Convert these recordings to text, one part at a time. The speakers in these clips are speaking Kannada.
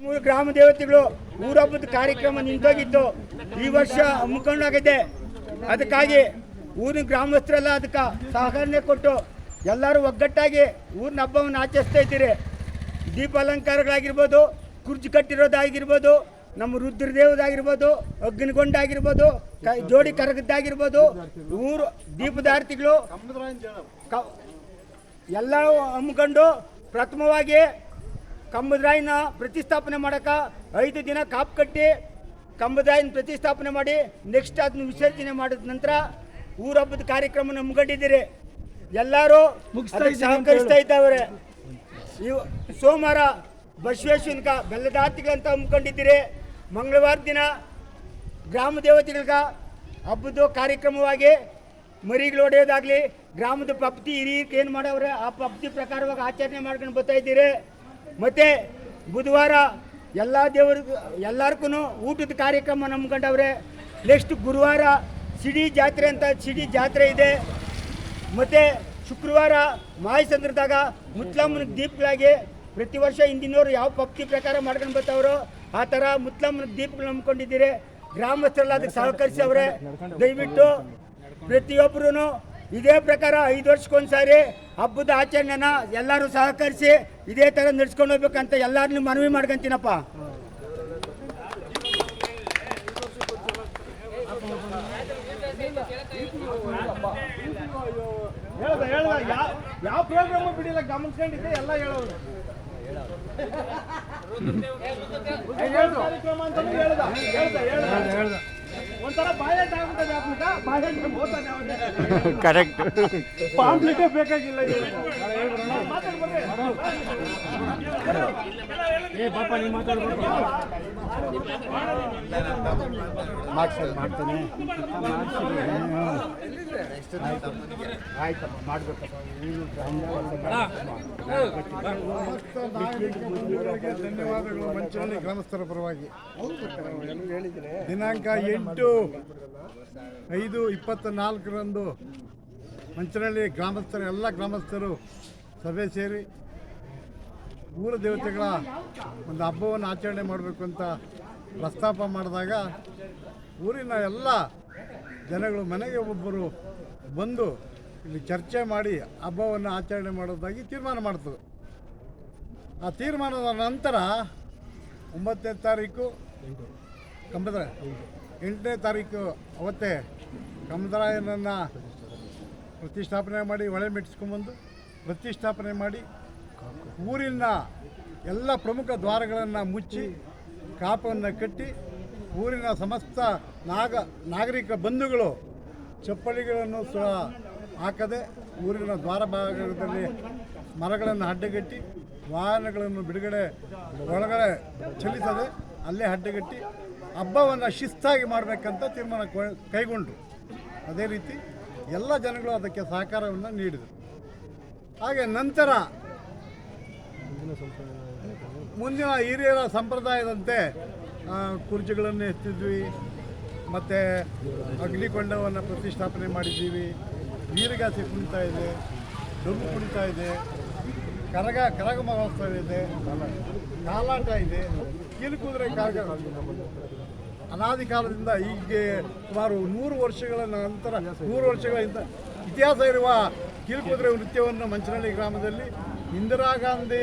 ಮೂರು ಗ್ರಾಮ ದೇವತೆಗಳು ಊರಹಬ್ಬದ ಕಾರ್ಯಕ್ರಮ ನಿಂತೋಗಿತ್ತು. ಈ ವರ್ಷ ಹಮ್ಮಿಕೊಂಡಾಗಿದೆ. ಅದಕ್ಕಾಗಿ ಊರಿನ ಗ್ರಾಮಸ್ಥರೆಲ್ಲ ಅದಕ್ಕೆ ಸಹಕರಣೆ ಕೊಟ್ಟು ಎಲ್ಲರೂ ಒಗ್ಗಟ್ಟಾಗಿ ಊರಿನ ಹಬ್ಬವನ್ನು ಆಚರಿಸ್ತಾ ಇದ್ದೀರಿ. ದೀಪ ಅಲಂಕಾರಗಳಾಗಿರ್ಬೋದು, ಕುರ್ಚಿ ಕಟ್ಟಿರೋದಾಗಿರ್ಬೋದು, ನಮ್ಮ ರುದ್ರದೇವದಾಗಿರ್ಬೋದು, ಅಗ್ನಿಗೊಂಡಾಗಿರ್ಬೋದು, ಜೋಡಿ ಕರಗದ್ದಾಗಿರ್ಬೋದು, ಊರು ದೀಪದಾರ್ತಿಗಳು ಎಲ್ಲ ಹಮ್ಮಿಕೊಂಡು ಪ್ರಥಮವಾಗಿ ಕಂಬದ್ರಾಯಿನ ಪ್ರತಿಷ್ಠಾಪನೆ ಮಾಡೋಕೆ 5 ದಿನ ಕಾಪು ಕಟ್ಟಿ ಕಂಬದ್ರಾಯಿನ ಪ್ರತಿಷ್ಠಾಪನೆ ಮಾಡಿ ನೆಕ್ಸ್ಟ್ ಅದನ್ನ ವಿಸರ್ಜನೆ ಮಾಡಿದ ನಂತರ ಊರ ಹಬ್ಬದ ಕಾರ್ಯಕ್ರಮ ಹಮ್ಮಿಕೊಂಡಿದ್ದೀರಿ. ಎಲ್ಲರೂ ಸಹಕರಿಸ್ತಾ ಇದ್ದವ್ರೆ. ಇವು ಸೋಮವಾರ ಬಸವೇಶ್ವರನ ಬೆಲ್ಲದಾರ್ತಿಗಳಂತ ಹಮ್ಮಿಕೊಂಡಿದ್ದೀರಿ. ಮಂಗಳವಾರ ದಿನ ಗ್ರಾಮ ದೇವತೆಗಳಿಗೆ ಹಬ್ಬದ ಕಾರ್ಯಕ್ರಮವಾಗಿ ಮರಿಗಳು ಹೊಡೆಯೋದಾಗಲಿ, ಗ್ರಾಮದ ಪಪ್ತಿ ಹಿರಿಯಕ್ಕೆ ಏನು ಮಾಡವ್ರೆ ಆ ಪಪ್ತಿ ಪ್ರಕಾರವಾಗಿ ಆಚರಣೆ ಮಾಡ್ಕೊಂಡು ಬರ್ತಾ ಇದ್ದೀರಿ. ಮತ್ತು ಬುಧವಾರ ಎಲ್ಲ ದೇವರಿಗೂ ಎಲ್ಲರಿಗೂ ಊಟದ ಕಾರ್ಯಕ್ರಮ ಹಮ್ಮಿಕೊಂಡವ್ರೆ. ನೆಕ್ಸ್ಟ್ ಗುರುವಾರ ಸಿಡಿ ಜಾತ್ರೆ ಅಂತ ಸಿಡಿ ಜಾತ್ರೆ ಇದೆ. ಮತ್ತು ಶುಕ್ರವಾರ ಮಾಯಸಂದ್ರದಾಗ ಮುತ್ಲಮ್ಮನ ದೀಪಗಳಾಗಿ ಪ್ರತಿ ವರ್ಷ ಹಿಂದಿನವರು ಯಾವ ಪಪ್ತಿ ಪ್ರಕಾರ ಮಾಡ್ಕೊಂಡು ಬರ್ತಾವ್ರೋ ಆ ಥರ ಮುತ್ಲಮ್ಮನ ದೀಪಗಳು ಹಮ್ಮಿಕೊಂಡಿದ್ದೀರಿ. ಗ್ರಾಮಸ್ಥರೆಲ್ಲ ಅದಕ್ಕೆ ಸಹಕರಿಸವ್ರೆ. ದಯವಿಟ್ಟು ಪ್ರತಿಯೊಬ್ಬರೂ ಇದೇ ಪ್ರಕಾರ 5 ವರ್ಷಕ್ಕೊಂದ್ಸಾರಿ ಹಬ್ಬದ ಆಚರಣೆನ ಎಲ್ಲರೂ ಸಹಕರಿಸಿ ಇದೇ ಥರ ನಡೆಸ್ಕೊಂಡು ಹೋಗ್ಬೇಕಂತ ಎಲ್ಲರನ್ನೂ ಮನವಿ ಮಾಡ್ಕೊಂತೀನಪ್ಪ. ಯಾವ ಪ್ರೋಗ್ರಾಮ್ ಬಿಡಿಲ್ಲ ಗಮನಿಸ್ಕೊಂಡಿದ್ದೆ ಎಲ್ಲ ಹೇಳೋದು ಕಾರ್ಯಕ್ರಮ ಅಂತ ಹೇಳ್ದ ಒಂಥರ ಬಾಯಟ್ ಆಗ್ಬಿಟ್ಟದೆ. ಕರೆಕ್ಟ್ ಪಾಂಪ್ಲೆಟೇ ಬೇಕಾಗಿಲ್ಲ. ಮಾಡ್ತೇನೆ ಆಯ್ತಪ್ಪ ಮಾಡ್ಬೇಕಪ್ಪ. ಧನ್ಯವಾದಗಳು ಮಂಚನಹಳ್ಳಿ ಗ್ರಾಮಸ್ಥರ ಪರವಾಗಿ. ದಿನಾಂಕ 8/5/24 ಮಂಚನಹಳ್ಳಿ ಗ್ರಾಮಸ್ಥರು ಎಲ್ಲ ಗ್ರಾಮಸ್ಥರು ಸಭೆ ಸೇರಿ ಊರ ದೇವತೆಗಳ ಒಂದು ಹಬ್ಬವನ್ನು ಆಚರಣೆ ಮಾಡಬೇಕು ಅಂತ ಪ್ರಸ್ತಾಪ ಮಾಡಿದಾಗ ಊರಿನ ಎಲ್ಲ ಜನಗಳು ಮನೆಗೆ ಒಬ್ಬೊಬ್ಬರು ಬಂದು ಇಲ್ಲಿ ಚರ್ಚೆ ಮಾಡಿ ಹಬ್ಬವನ್ನು ಆಚರಣೆ ಮಾಡೋದಾಗಿ ತೀರ್ಮಾನ ಮಾಡ್ತದೆ. ಆ ತೀರ್ಮಾನದ ನಂತರ 9ನೇ ತಾರೀಕು ಕಂಬದರಾಯ, 8ನೇ ತಾರೀಕು ಅವತ್ತೇ ಕಂಬದರಾಯನನ್ನು ಪ್ರತಿಷ್ಠಾಪನೆ ಮಾಡಿ ಹೊಳೆ ಮೆಟ್ಟಿಸ್ಕೊಂಬಂದು ಪ್ರತಿಷ್ಠಾಪನೆ ಮಾಡಿ ಊರಿನ ಎಲ್ಲ ಪ್ರಮುಖ ದ್ವಾರಗಳನ್ನು ಮುಚ್ಚಿ ಕಾಪನ್ನು ಕಟ್ಟಿ ಊರಿನ ಸಮಸ್ತ ನಾಗರಿಕ ಬಂಧುಗಳು ಚಪ್ಪಲಿಗಳನ್ನು ಸಹ ಹಾಕದೆ ಊರಿನ ದ್ವಾರ ಭಾಗದಲ್ಲಿ ಮರಗಳನ್ನು ಅಡ್ಡಗಟ್ಟಿ ವಾಹನಗಳನ್ನು ಬಿಡುಗಡೆ ಒಳಗಡೆ ಚಲಿಸದೆ ಅಲ್ಲೇ ಅಡ್ಡಗಟ್ಟಿ ಹಬ್ಬವನ್ನು ಶಿಸ್ತಾಗಿ ಮಾಡಬೇಕಂತ ತೀರ್ಮಾನ ಕೈಗೊಂಡರು. ಅದೇ ರೀತಿ ಎಲ್ಲ ಜನಗಳು ಅದಕ್ಕೆ ಸಹಕಾರವನ್ನು ನೀಡಿದರು. ಹಾಗೆ ನಂತರ ಮುಂದಿನ ಹಿರಿಯರ ಸಂಪ್ರದಾಯದಂತೆ ಕುರ್ಚಿಗಳನ್ನು ಎತ್ತಿದ್ವಿ, ಮತ್ತು ಅಗ್ನಿಕೊಂಡವನ್ನು ಪ್ರತಿಷ್ಠಾಪನೆ ಮಾಡಿದ್ದೀವಿ. ವೀರಗಾಸೆ ಕುಣಿತ ಇದೆ, ಡೊಂಬು ಕುಣಿತ ಇದೆ, ಕರಗ ಮಹೋತ್ಸವ ಇದೆ, ಕಾಲಾಟ ಇದೆ, ಕೀಲುಕುದುರೆ ಕಾರ್ಯಕ್ರಮ ಅನಾದಿ ಕಾಲದಿಂದ ಹೀಗೆ ಸುಮಾರು 100 ವರ್ಷಗಳ ನಂತರ 100 ವರ್ಷಗಳಿಂದ ಇತಿಹಾಸ ಇರುವ ಕೀಲುಕುದುರೆ ನೃತ್ಯವನ್ನು ಮಂಚನಹಳ್ಳಿ ಗ್ರಾಮದಲ್ಲಿ ಇಂದಿರಾ ಗಾಂಧಿ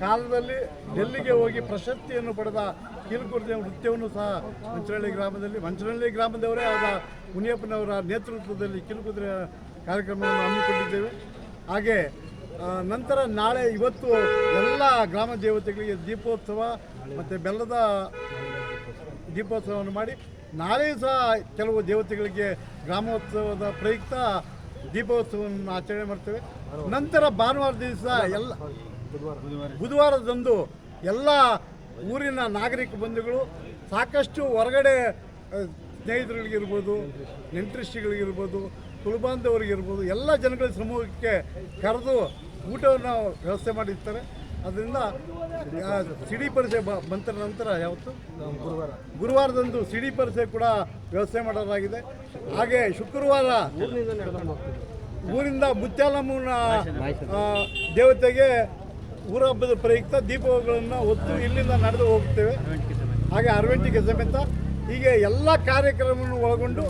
ಕಾಲದಲ್ಲಿ ಡೆಲ್ಲಿಗೆ ಹೋಗಿ ಪ್ರಶಸ್ತಿಯನ್ನು ಪಡೆದ ಕೀಲುಕುದುರೆ ನೃತ್ಯವನ್ನು ಸಹ ಮಂಚನಹಳ್ಳಿ ಗ್ರಾಮದವರೇ ಆದ ಮುನಿಯಪ್ಪನವರ ನೇತೃತ್ವದಲ್ಲಿ ಕೀಲುಕುದುರೆ ಕಾರ್ಯಕ್ರಮವನ್ನು ಹಮ್ಮಿಕೊಂಡಿದ್ದೇವೆ. ಹಾಗೆ ನಂತರ ಇವತ್ತು ಎಲ್ಲ ಗ್ರಾಮ ದೇವತೆಗಳಿಗೆ ದೀಪೋತ್ಸವ ಮತ್ತು ಬೆಲ್ಲದ ದೀಪೋತ್ಸವವನ್ನು ಮಾಡಿ ನಾಳೆಯೂ ಸಹ ಕೆಲವು ದೇವತೆಗಳಿಗೆ ಗ್ರಾಮೋತ್ಸವದ ಪ್ರಯುಕ್ತ ದೀಪೋತ್ಸವವನ್ನು ಆಚರಣೆ ಮಾಡ್ತೇವೆ. ನಂತರ ಭಾನುವಾರ ದಿವಸ ಬುಧವಾರದಂದು ಎಲ್ಲ ಊರಿನ ನಾಗರಿಕ ಬಂಧುಗಳು ಸಾಕಷ್ಟು ಹೊರಗಡೆ ಸ್ನೇಹಿತರುಗಳಿಗಿರ್ಬೋದು, ನೆಂಟರಿಷ್ಟಿಗಳಿಗಿರ್ಬೋದು, ಕುಲಬಾಂಧವರಿಗಿರ್ಬೋದು ಎಲ್ಲ ಜನಗಳ ಸಮೂಹಕ್ಕೆ ಕರೆದು ಊಟವನ್ನು ವ್ಯವಸ್ಥೆ ಮಾಡಿರ್ತಾರೆ. ಅದರಿಂದ ಸಿಡಿ ಪರಿಸೆ ಬಂತ ನಂತರ ಯಾವತ್ತು ಗುರುವಾರದಂದು ಸಿಡಿ ಪರಿಸೆ ಕೂಡ ವ್ಯವಸ್ಥೆ ಮಾಡೋದಾಗಿದೆ. ಹಾಗೆ ಶುಕ್ರವಾರ ಊರಿಂದ ಮುತ್ಯಾಲಮ್ಮನ ದೇವತೆಗೆ ಊರ ಹಬ್ಬದ ಪ್ರಯುಕ್ತ ದೀಪಗಳನ್ನು ಹೊತ್ತು ಇಲ್ಲಿಂದ ನಡೆದು ಹೋಗ್ತೇವೆ. ಹಾಗೆ ಅರವಂಟಿಗೆ ಸಮೇತ ಹೀಗೆ ಎಲ್ಲ ಕಾರ್ಯಕ್ರಮವನ್ನು ಒಳಗೊಂಡು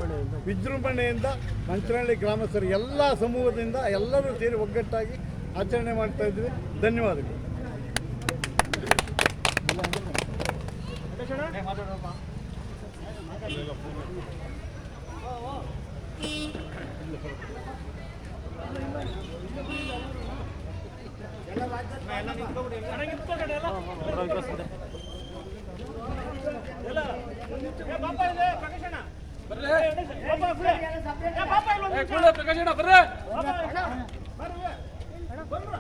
ವಿಜೃಂಭಣೆಯಿಂದ ಮಂಚನಹಳ್ಳಿ ಗ್ರಾಮಸ್ಥರು ಎಲ್ಲ ಸಮೂಹದಿಂದ ಎಲ್ಲರೂ ಸೇರಿ ಒಗ್ಗಟ್ಟಾಗಿ ಆಚರಣೆ ಮಾಡ್ತಾ ಇದ್ವಿ. ಧನ್ಯವಾದಗಳು. ಪ್ರಕಾಶಣ್ಣ ಬರ್ರೆ